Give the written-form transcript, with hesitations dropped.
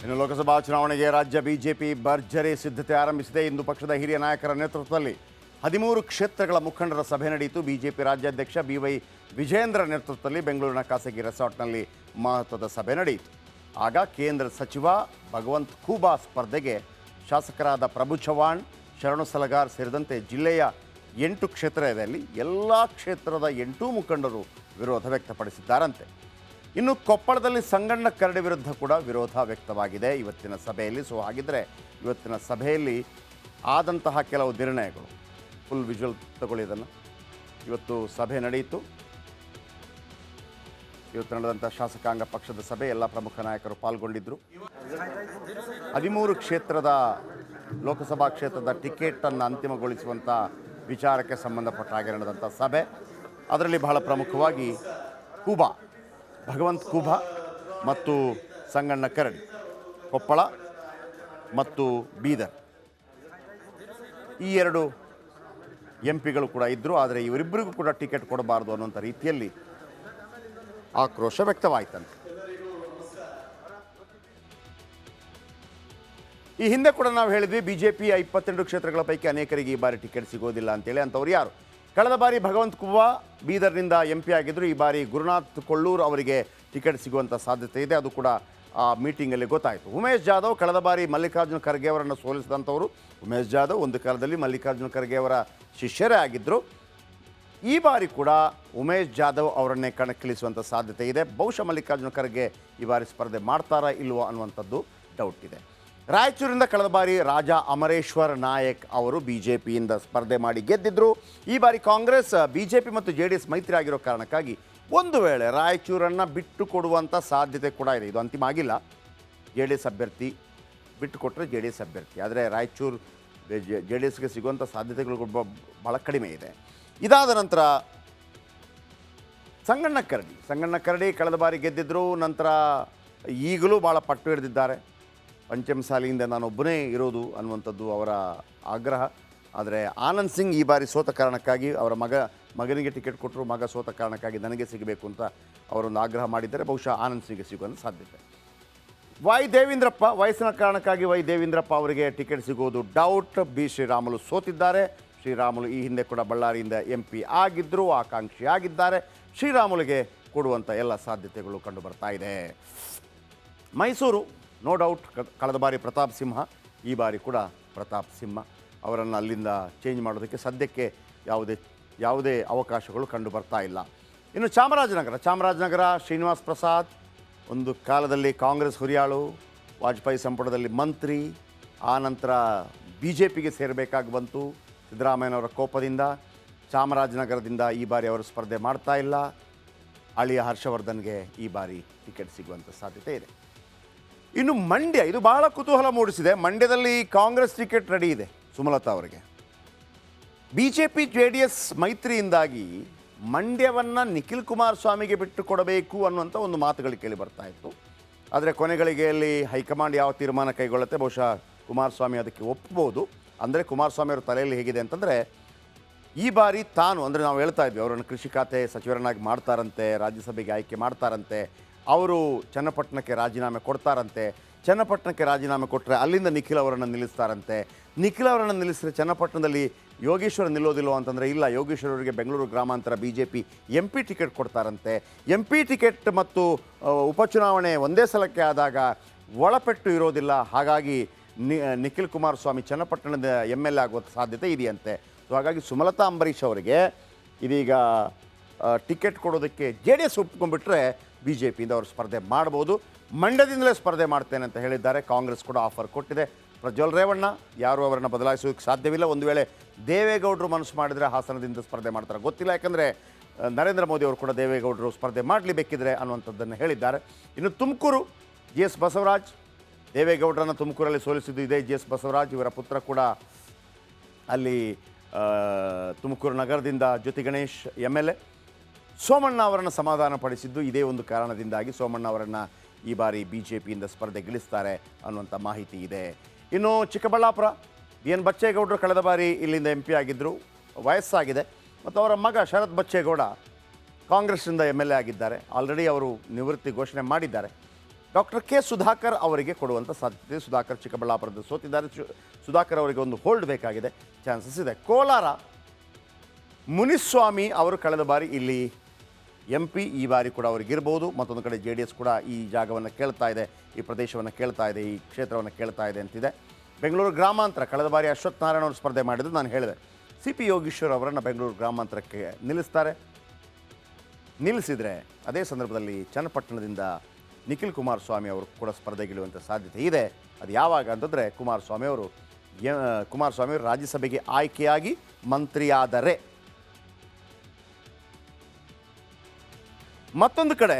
ಇನ್ನು ಲೋಕಸಭಾ ಚುನಾವಣೆಗೆ ರಾಜ್ಯ ಬಿಜೆಪಿ ಭರ್ಜರಿ ಸಿದ್ಧತೆ ಆರಂಭಿಸಿದೆ. ಇಂದು ಪಕ್ಷದ ಹಿರಿಯ ನಾಯಕರ ನೇತೃತ್ವದಲ್ಲಿ 13 ಕ್ಷೇತ್ರಗಳ ಮುಖಂಡರ ಸಭೆ ನಡೆಯಿತು. ಬಿಜೆಪಿ ರಾಜ್ಯಾಧ್ಯಕ್ಷ BY ವಿಜೇಂದ್ರ ನೇತೃತ್ವದಲ್ಲಿ ಬೆಂಗಳೂರಿನ ಖಾಸಗಿ ರೆಸಾರ್ಟ್ನಲ್ಲಿ ಮಹತ್ವದ ಸಭೆ ನಡೆಯಿತು. ಆಗ ಕೇಂದ್ರ ಸಚಿವ ಭಗವಂತ್ ಖೂಬಾ ಸ್ಪರ್ಧೆಗೆ ಶಾಸಕರಾದ ಪ್ರಭು ಚವ್ಹಾಣ್, ಶರಣು ಸಲಗಾರ್ ಸೇರಿದಂತೆ ಜಿಲ್ಲೆಯ 8 ಕ್ಷೇತ್ರ ಇದೆ. ಅಲ್ಲಿ ಎಲ್ಲ ಕ್ಷೇತ್ರದ 8 ಮುಖಂಡರು ವಿರೋಧ ವ್ಯಕ್ತಪಡಿಸಿದ್ದಾರಂತೆ. ಇನ್ನು ಕೊಪ್ಪಳದಲ್ಲಿ ಸಂಗಣ್ಣ ಕರಡಿ ವಿರುದ್ಧ ಕೂಡ ವಿರೋಧ ವ್ಯಕ್ತವಾಗಿದೆ ಇವತ್ತಿನ ಸಭೆಯಲ್ಲಿ. ಸೊ ಹಾಗಿದ್ರೆ ಇವತ್ತಿನ ಸಭೆಯಲ್ಲಿ ಆದಂತಹ ಕೆಲವು ನಿರ್ಣಯಗಳು, ಫುಲ್ ವಿಜುವಲ್ ತಗೊಳ್ಳಿ ಇದನ್ನು. ಇವತ್ತು ಸಭೆ ನಡೆಯಿತು. ಇವತ್ತು ನಡೆದಂಥ ಶಾಸಕಾಂಗ ಪಕ್ಷದ ಸಭೆ, ಎಲ್ಲ ಪ್ರಮುಖ ನಾಯಕರು ಪಾಲ್ಗೊಂಡಿದ್ದರು. 13 ಕ್ಷೇತ್ರದ ಲೋಕಸಭಾ ಕ್ಷೇತ್ರದ ಟಿಕೆಟನ್ನು ಅಂತಿಮಗೊಳಿಸುವಂಥ ವಿಚಾರಕ್ಕೆ ಸಂಬಂಧಪಟ್ಟ ಹಾಗೆ ನಡೆದಂಥ ಸಭೆ. ಅದರಲ್ಲಿ ಬಹಳ ಪ್ರಮುಖವಾಗಿ ಭಗವಂತ್ ಖೂಬಾ ಮತ್ತು ಸಂಗಣ್ಣ ಕರಡಿ, ಕೊಪ್ಪಳ ಮತ್ತು ಬೀದರ್, ಈ 2 MP ಗಳು ಕೂಡ ಇದ್ದರು. ಆದರೆ ಇವರಿಬ್ಬರಿಗೂ ಕೂಡ ಟಿಕೆಟ್ ಕೊಡಬಾರ್ದು ಅನ್ನುವಂಥ ರೀತಿಯಲ್ಲಿ ಆಕ್ರೋಶ ವ್ಯಕ್ತವಾಯಿತಂತೆ. ಈ ಹಿಂದೆ ಕೂಡ ನಾವು ಹೇಳಿದ್ವಿ, ಬಿಜೆಪಿಯ 22 ಕ್ಷೇತ್ರಗಳ ಪೈಕಿ ಅನೇಕರಿಗೆ ಈ ಬಾರಿ ಟಿಕೆಟ್ ಸಿಗೋದಿಲ್ಲ ಅಂತೇಳಿ. ಅಂಥವ್ರು ಯಾರು? ಕಳೆದ ಬಾರಿ ಭಗವಂತ್ ಖೂಬಾ ಬೀದರ್ನಿಂದ MP ಆಗಿದ್ದರು. ಈ ಬಾರಿ ಗುರುನಾಥ್ ಕೊಳ್ಳೂರ್ ಅವರಿಗೆ ಟಿಕೆಟ್ ಸಿಗುವಂಥ ಸಾಧ್ಯತೆ ಇದೆ. ಅದು ಕೂಡ ಆ ಮೀಟಿಂಗಲ್ಲಿ ಗೊತ್ತಾಯಿತು. ಉಮೇಶ್ ಜಾಧವ್ ಕಳೆದ ಬಾರಿ ಮಲ್ಲಿಕಾರ್ಜುನ ಖರ್ಗೆ ಅವರನ್ನು ಸೋಲಿಸಿದಂಥವರು. ಉಮೇಶ್ ಜಾಧವ್ ಒಂದು ಕಾಲದಲ್ಲಿ ಮಲ್ಲಿಕಾರ್ಜುನ ಖರ್ಗೆ ಅವರ ಶಿಷ್ಯರೇ ಆಗಿದ್ದರು. ಈ ಬಾರಿ ಕೂಡ ಉಮೇಶ್ ಜಾಧವ್ ಅವರನ್ನೇ ಕಣಕ್ಕಿಳಿಸುವಂಥ ಸಾಧ್ಯತೆ ಇದೆ. ಬಹುಶಃ ಮಲ್ಲಿಕಾರ್ಜುನ ಖರ್ಗೆ ಈ ಬಾರಿ ಸ್ಪರ್ಧೆ ಮಾಡ್ತಾರಾ ಇಲ್ವೋ ಅನ್ನುವಂಥದ್ದು ಡೌಟ್ ಇದೆ. ರಾಯಚೂರಿಂದ ಕಳೆದ ಬಾರಿ ರಾಜಾ ಅಮರೇಶ್ವರ್ ನಾಯಕ್ ಅವರು ಬಿಜೆಪಿಯಿಂದ ಸ್ಪರ್ಧೆ ಮಾಡಿ ಗೆದ್ದಿದ್ದರು. ಈ ಬಾರಿ ಕಾಂಗ್ರೆಸ್, ಬಿಜೆಪಿ ಮತ್ತು JDS ಮೈತ್ರಿ ಆಗಿರೋ ಕಾರಣಕ್ಕಾಗಿ ಒಂದು ವೇಳೆ ರಾಯಚೂರನ್ನು ಬಿಟ್ಟು ಕೊಡುವಂಥ ಸಾಧ್ಯತೆ ಕೂಡ ಇದೆ. ಇದು ಅಂತಿಮ ಆಗಿಲ್ಲ. JDS ಅಭ್ಯರ್ಥಿ ಬಿಟ್ಟು ಕೊಟ್ಟರೆ JDS ಅಭ್ಯರ್ಥಿ, ಆದರೆ ರಾಯಚೂರು JDSಗೆ ಸಿಗುವಂಥ ಸಾಧ್ಯತೆಗಳು ಭಾಳ ಕಡಿಮೆ ಇದೆ. ಇದಾದ ನಂತರ ಸಂಗಣ್ಣ ಕರಡಿ ಕಳೆದ ಬಾರಿ ಗೆದ್ದಿದ್ದರು. ನಂತರ ಈಗಲೂ ಭಾಳ ಪಟ್ಟು ಹಿಡಿದಿದ್ದಾರೆ. ಪಂಚಮಸಾಲಿಯಿಂದ ನಾನೊಬ್ಬನೇ ಇರೋದು ಅನ್ನುವಂಥದ್ದು ಅವರ ಆಗ್ರಹ. ಆದರೆ ಆನಂದ್ ಸಿಂಗ್ ಈ ಬಾರಿ ಸೋತ ಕಾರಣಕ್ಕಾಗಿ ಅವರ ಮಗನಿಗೆ ಟಿಕೆಟ್ ಕೊಟ್ಟರು. ಮಗ ಸೋತ ಕಾರಣಕ್ಕಾಗಿ ನನಗೆ ಸಿಗಬೇಕು ಅಂತ ಅವರೊಂದು ಆಗ್ರಹ ಮಾಡಿದ್ದಾರೆ. ಬಹುಶಃ ಆನಂದ್ ಸಿಂಗ್ಗೆ ಸಿಗುವಂಥ ಸಾಧ್ಯತೆ. ದೇವೇಂದ್ರಪ್ಪ ವಯಸ್ಸಿನ ಕಾರಣಕ್ಕಾಗಿ ದೇವೇಂದ್ರಪ್ಪ ಅವರಿಗೆ ಟಿಕೆಟ್ ಸಿಗೋದು ಡೌಟ್. ಶ್ರೀರಾಮುಲು ಸೋತಿದ್ದಾರೆ. ಶ್ರೀರಾಮುಲು ಈ ಹಿಂದೆ ಕೂಡ ಬಳ್ಳಾರಿಯಿಂದ MP ಆಗಿದ್ದರು, ಆಕಾಂಕ್ಷಿ ಆಗಿದ್ದಾರೆ. ಶ್ರೀರಾಮುಲುಗೆ ಕೊಡುವಂಥ ಎಲ್ಲ ಸಾಧ್ಯತೆಗಳು ಕಂಡು ಬರ್ತಾ ಇದೆ. ಮೈಸೂರು ನೋ ಡೌಟ್, ಕಳೆದ ಬಾರಿ ಪ್ರತಾಪ್ ಸಿಂಹ, ಈ ಬಾರಿ ಕೂಡ ಪ್ರತಾಪ್ ಸಿಂಹ. ಅವರನ್ನು ಅಲ್ಲಿಂದ ಚೇಂಜ್ ಮಾಡೋದಕ್ಕೆ ಸದ್ಯಕ್ಕೆ ಯಾವುದೇ ಅವಕಾಶಗಳು ಕಂಡು ಬರ್ತಾ ಇಲ್ಲ. ಇನ್ನು ಚಾಮರಾಜನಗರ ಶ್ರೀನಿವಾಸ್ ಪ್ರಸಾದ್ ಒಂದು ಕಾಲದಲ್ಲಿ ಕಾಂಗ್ರೆಸ್ ಹುರಿಯಾಳು, ವಾಜಪೇಯಿ ಸಂಪುಟದಲ್ಲಿ ಮಂತ್ರಿ, ಆ ನಂತರ BJPಗೆ ಸೇರಬೇಕಾಗಿ ಬಂತು ಸಿದ್ದರಾಮಯ್ಯನವರ ಕೋಪದಿಂದ. ಚಾಮರಾಜನಗರದಿಂದ ಈ ಬಾರಿ ಅವರು ಸ್ಪರ್ಧೆ ಮಾಡ್ತಾ ಇಲ್ಲ. ಅಳಿಯ ಹರ್ಷವರ್ಧನ್ಗೆ ಈ ಬಾರಿ ಟಿಕೆಟ್ ಸಿಗುವಂಥ ಸಾಧ್ಯತೆ ಇದೆ. ಇನ್ನು ಮಂಡ್ಯ, ಇದು ಬಹಳ ಕುತೂಹಲ ಮೂಡಿಸಿದೆ. ಮಂಡ್ಯದಲ್ಲಿ ಕಾಂಗ್ರೆಸ್ ಟಿಕೆಟ್ ರೆಡಿ ಇದೆ ಸುಮಲತಾ ಅವರಿಗೆ. BJP JDS ಮೈತ್ರಿಯಿಂದಾಗಿ ಮಂಡ್ಯವನ್ನು ನಿಖಿಲ್ ಕುಮಾರಸ್ವಾಮಿಗೆ ಬಿಟ್ಟು ಕೊಡಬೇಕು ಅನ್ನುವಂಥ ಒಂದು ಮಾತುಗಳು ಕೇಳಿ ಬರ್ತಾ ಇತ್ತು. ಆದರೆ ಕೊನೆಗಳಿಗೆಯಲ್ಲಿ ಹೈಕಮಾಂಡ್ ಯಾವ ತೀರ್ಮಾನ ಕೈಗೊಳ್ಳುತ್ತೆ, ಬಹುಶಃ ಕುಮಾರಸ್ವಾಮಿ ಅದಕ್ಕೆ ಒಪ್ಪಬಹುದು. ಅಂದರೆ ಕುಮಾರಸ್ವಾಮಿ ಅವರ ತಲೆಯಲ್ಲಿ ಹೇಗಿದೆ ಅಂತಂದರೆ, ಈ ಬಾರಿ ಅಂದರೆ ನಾವು ಹೇಳ್ತಾ ಇದ್ವಿ ಅವರನ್ನು ಕೃಷಿ ಖಾತೆ ಸಚಿವರನ್ನಾಗಿ ಮಾಡ್ತಾರಂತೆ, ರಾಜ್ಯಸಭೆಗೆ ಆಯ್ಕೆ ಮಾಡ್ತಾರಂತೆ, ಅವರು ಚನ್ನಪಟ್ಟಣಕ್ಕೆ ರಾಜೀನಾಮೆ ಕೊಡ್ತಾರಂತೆ. ಚನ್ನಪಟ್ಟಣಕ್ಕೆ ರಾಜೀನಾಮೆ ಕೊಟ್ಟರೆ ಅಲ್ಲಿಂದ ನಿಖಿಲ್ ಅವರನ್ನು ನಿಲ್ಲಿಸ್ತಾರಂತೆ. ನಿಖಿಲ್ ಅವರನ್ನು ನಿಲ್ಲಿಸಿದ್ರೆ ಚನ್ನಪಟ್ಟಣದಲ್ಲಿ ಯೋಗೇಶ್ವರ್ ನಿಲ್ಲೋದಿಲ್ಲೋ ಅಂತಂದರೆ ಇಲ್ಲ, ಯೋಗೇಶ್ವರ್ ಅವರಿಗೆ ಬೆಂಗಳೂರು ಗ್ರಾಮಾಂತರ BJP MP ಟಿಕೆಟ್ ಕೊಡ್ತಾರಂತೆ. MP ಟಿಕೆಟ್ ಮತ್ತು ಉಪಚುನಾವಣೆ ಒಂದೇ ಸಲಕ್ಕೆ ಆದಾಗ ಒಳಪೆಟ್ಟು ಇರೋದಿಲ್ಲ. ಹಾಗಾಗಿ ನಿಖಿಲ್ ಕುಮಾರಸ್ವಾಮಿ ಚನ್ನಪಟ್ಟಣದ MLA ಆಗುವ ಸಾಧ್ಯತೆ ಇದೆಯಂತೆ. ಸೊ ಹಾಗಾಗಿ ಸುಮಲತಾ ಅಂಬರೀಷ್ ಅವರಿಗೆ ಇದೀಗ ಟಿಕೆಟ್ ಕೊಡೋದಕ್ಕೆ JDS ಒಪ್ಕೊಂಡ್ಬಿಟ್ರೆ BJPಯಿಂದ ಅವರು ಸ್ಪರ್ಧೆ ಮಾಡ್ಬೋದು. ಮಂಡ್ಯದಿಂದಲೇ ಸ್ಪರ್ಧೆ ಮಾಡ್ತೇನೆ ಅಂತ ಹೇಳಿದ್ದಾರೆ. ಕಾಂಗ್ರೆಸ್ ಕೂಡ ಆಫರ್ ಕೊಟ್ಟಿದೆ. ಪ್ರಜ್ವಲ್ ರೇವಣ್ಣ ಯಾರು ಅವರನ್ನು ಬದಲಾಯಿಸೋದಕ್ಕೆ ಸಾಧ್ಯವಿಲ್ಲ. ಒಂದು ವೇಳೆ ದೇವೇಗೌಡರು ಮನಸ್ಸು ಮಾಡಿದರೆ ಹಾಸನದಿಂದ ಸ್ಪರ್ಧೆ ಮಾಡ್ತಾರೆ ಗೊತ್ತಿಲ್ಲ. ಯಾಕಂದರೆ ನರೇಂದ್ರ ಮೋದಿ ಅವರು ಕೂಡ ದೇವೇಗೌಡರು ಸ್ಪರ್ಧೆ ಮಾಡಲಿಬೇಕಿದ್ರೆ ಅನ್ನುವಂಥದ್ದನ್ನು ಹೇಳಿದ್ದಾರೆ. ಇನ್ನು ತುಮಕೂರು, GS ಬಸವರಾಜ್ ದೇವೇಗೌಡರನ್ನು ತುಮಕೂರಲ್ಲಿ ಸೋಲಿಸಿದ್ದು ಇದೆ. GS ಬಸವರಾಜ್ ಇವರ ಪುತ್ರ ಕೂಡ ಅಲ್ಲಿ ತುಮಕೂರು ನಗರದಿಂದ ಜ್ಯೋತಿ ಗಣೇಶ್ MLA. ಸೋಮಣ್ಣ ಅವರನ್ನು ಸಮಾಧಾನಪಡಿಸಿದ್ದು ಇದೇ ಒಂದು ಕಾರಣದಿಂದಾಗಿ ಸೋಮಣ್ಣ ಅವರನ್ನು ಈ ಬಾರಿ BJPಯಿಂದ ಸ್ಪರ್ಧೆಗಿಳಿಸ್ತಾರೆ ಅನ್ನುವಂಥ ಮಾಹಿತಿ ಇದೆ. ಇನ್ನು ಚಿಕ್ಕಬಳ್ಳಾಪುರ BN ಬಚ್ಚೇಗೌಡರು ಕಳೆದ ಬಾರಿ ಇಲ್ಲಿಂದ MP ಆಗಿದ್ದರು, ವಯಸ್ಸಾಗಿದೆ. ಮತ್ತು ಅವರ ಮಗ ಶರತ್ ಬಚ್ಚೇಗೌಡ ಕಾಂಗ್ರೆಸ್ನಿಂದ MLA ಆಗಿದ್ದಾರೆ. ಆಲ್ರೆಡಿ ಅವರು ನಿವೃತ್ತಿ ಘೋಷಣೆ ಮಾಡಿದ್ದಾರೆ. ಡಾಕ್ಟರ್ ಕೆ ಸುಧಾಕರ್ ಅವರಿಗೆ ಕೊಡುವಂಥ ಸಾಧ್ಯತೆ. ಸುಧಾಕರ್ ಚಿಕ್ಕಬಳ್ಳಾಪುರದ ಸೋತಿದ್ದಾರೆ. ಸುಧಾಕರ್ ಅವರಿಗೆ ಒಂದು ಹೋಲ್ಡ್ ಬೇಕಾಗಿದೆ, ಚಾನ್ಸಸ್ ಇದೆ. ಕೋಲಾರ ಮುನಿಸ್ವಾಮಿ ಅವರು ಕಳೆದ ಬಾರಿ ಇಲ್ಲಿ MP, ಈ ಬಾರಿ ಕೂಡ ಅವರಿಗಿರ್ಬೋದು. ಮತ್ತೊಂದು ಕಡೆ JDS ಕೂಡ ಈ ಜಾಗವನ್ನು ಕೇಳ್ತಾ ಇದೆ, ಈ ಪ್ರದೇಶವನ್ನು ಕೇಳ್ತಾ ಇದೆ, ಈ ಕ್ಷೇತ್ರವನ್ನು ಕೇಳ್ತಾ ಇದೆ ಅಂತಿದೆ. ಬೆಂಗಳೂರು ಗ್ರಾಮಾಂತರ ಕಳೆದ ಬಾರಿ ಅಶ್ವಥ್ ನಾರಾಯಣ ಅವರು ಸ್ಪರ್ಧೆ ಮಾಡಿದ್ದು ನಾನು ಹೇಳಿದೆ. CP ಯೋಗೀಶ್ವರ್ ಅವರನ್ನು ಬೆಂಗಳೂರು ಗ್ರಾಮಾಂತರಕ್ಕೆ ನಿಲ್ಲಿಸಿದರೆ ಅದೇ ಸಂದರ್ಭದಲ್ಲಿ ಚನ್ನಪಟ್ಟಣದಿಂದ ನಿಖಿಲ್ ಕುಮಾರಸ್ವಾಮಿ ಅವರು ಕೂಡ ಸ್ಪರ್ಧೆಗಿಳುವಂಥ ಸಾಧ್ಯತೆ ಇದೆ. ಅದು ಯಾವಾಗ ಅಂತಂದರೆ ಕುಮಾರಸ್ವಾಮಿ ಅವರು ರಾಜ್ಯಸಭೆಗೆ ಆಯ್ಕೆಯಾಗಿ ಮಂತ್ರಿಯಾದರೆ. ಮತ್ತೊಂದು ಕಡೆ